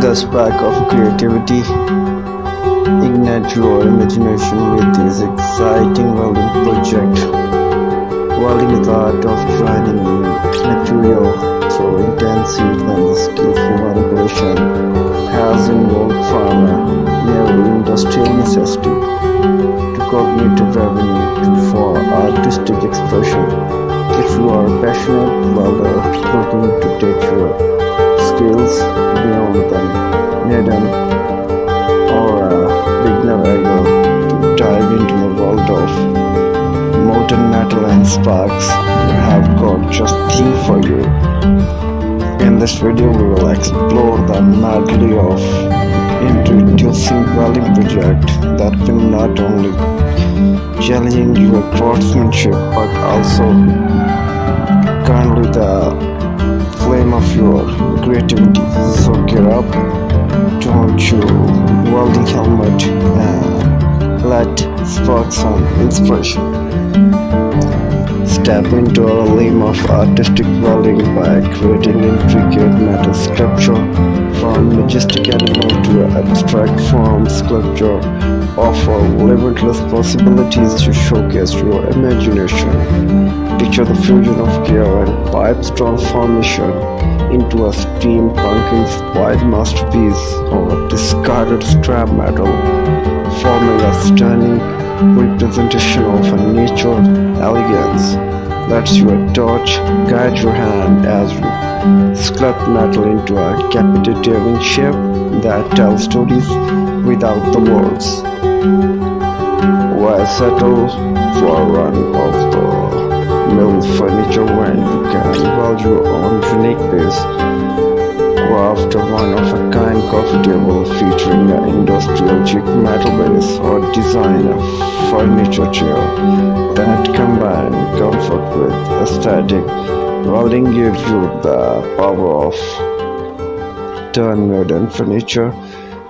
The spark of creativity. Ignite your imagination with this exciting welding project. Welding is the art of joining material through intensive and skillful manipulation, has evolved from a mere industrial necessity to cognitive revenue for artistic expression. If you are a passionate welder looking to take your skills beyond the needle, or a beginner eager to dive into the world of molten metal and sparks, we have got just the thing for you. In this video, we will explore the medley of introducing welding project that will not only challenge your craftsmanship but also kindle the flame of your creativity. So gear up, don't you welding helmet, and let spark some inspiration. Step into a realm of artistic welding by creating intricate metal sculpture, from majestic animal to abstract form sculpture. Offer limitless possibilities to showcase your imagination. Picture the fusion of gear and pipes transformation into a steampunk-inspired masterpiece of discarded scrap metal, forming a stunning representation of a nature elegance. Let your touch guide your hand as you sculpt metal into a captivating shape that tells stories without the words. Why settle for a run of the mill furniture when you can weld your own unique piece? Or after one-of-a-kind coffee table featuring an industrial chic metal base, or design a furniture chair that combines comfort with aesthetic. Welding gives you the power of turn modern furniture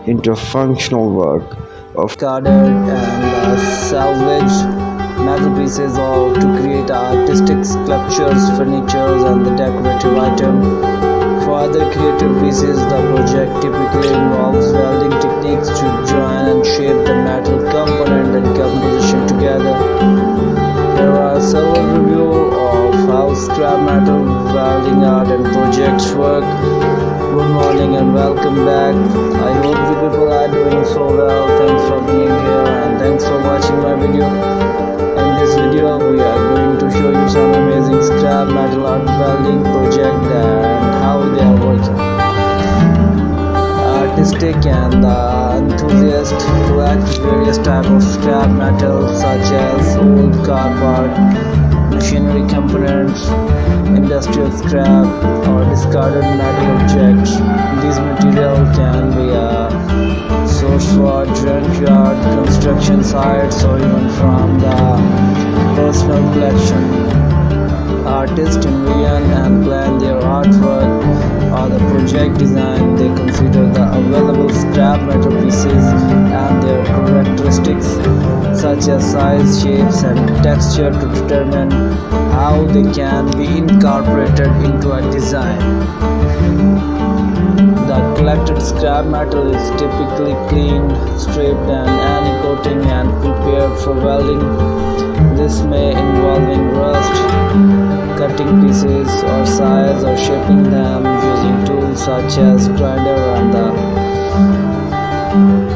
into a functional work of discarded and salvaged metal pieces, or to create artistic sculptures, furnitures, and the decorative item. For other creative pieces, the project typically involves welding techniques to join and shape the metal component and composition together. Here are several reviews of how scrap metal welding art and projects work. Good morning and welcome back. I hope you people are doing so well. Thanks for being here and thanks for watching my video. In this video, we are going to show you some amazing scrap metal art welding project and how they are working. Artistic and enthusiast collect various types of scrap metal such as old car parts, machinery components, industrial scrap, or discarded metal objects. These materials can be a source for junkyard, construction sites, or even from the personal collection. Artists envision and plan their artwork or the project design. They consider the available scrap metal pieces and their characteristics such as size, shapes, and texture to determine how they can be incorporated into a design. The collected scrap metal is typically cleaned, stripped, and any coating and prepared for welding. This may involving rust, cutting pieces or size, or shaping them using tools such as grinder and the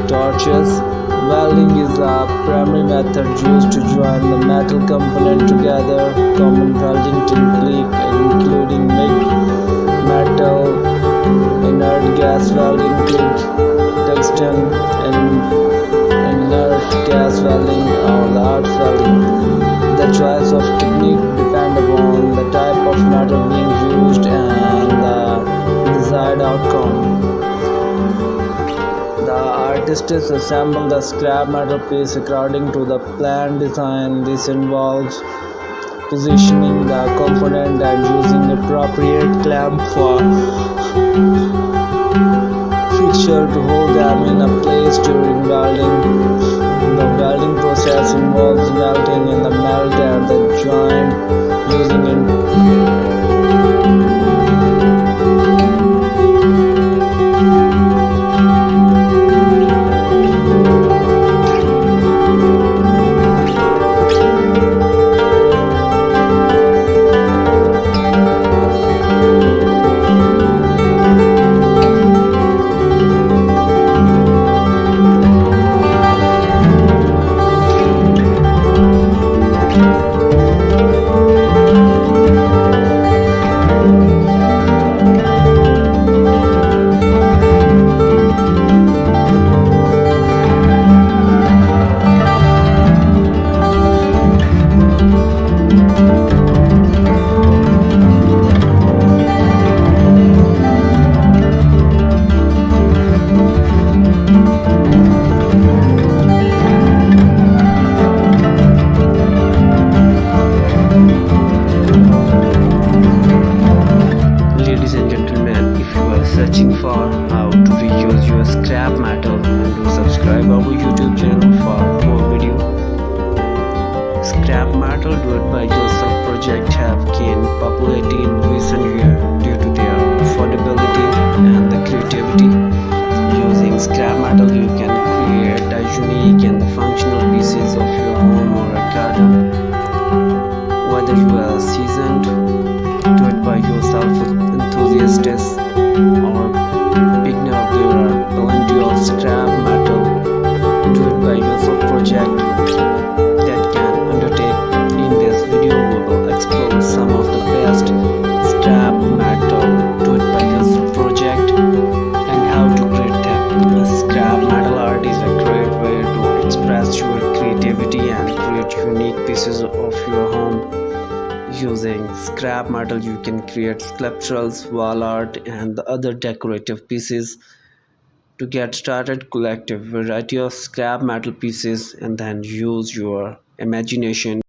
torches. Welding is a primary method used to join the metal component together. Common welding techniques including MIG, metal, inert gas welding, tungsten, inert gas welding, or the arc welding. The choice of technique depends upon the type of metal being used and the desired outcome. The artists assemble the scrap metal piece according to the planned design. This involves positioning the component and using appropriate clamp for fixture to hold them in a place during welding. The welding process involves melting in the melt at the joint using Decor, how to reuse your scrap metal, and do subscribe our YouTube channel for more video. Scrap metal do-it-by-yourself projects have gained popularity in recent years due to their affordability and the creativity. Using scrap metal, you can create a unique and functional pieces of your home or a garden. Whether you are a seasoned do-it-by-yourself enthusiast or beginner, there are plenty of scrap metal do-it-by-yourself projects that can undertake. In this video, we will explore some of the best scrap metal do-it-by-yourself project and how to create them. Scrap metal art is a great way to express your creativity and create unique pieces of your home. Using scrap metal, you can create sculptures, wall art, and the other decorative pieces. To get started, collect a variety of scrap metal pieces and then use your imagination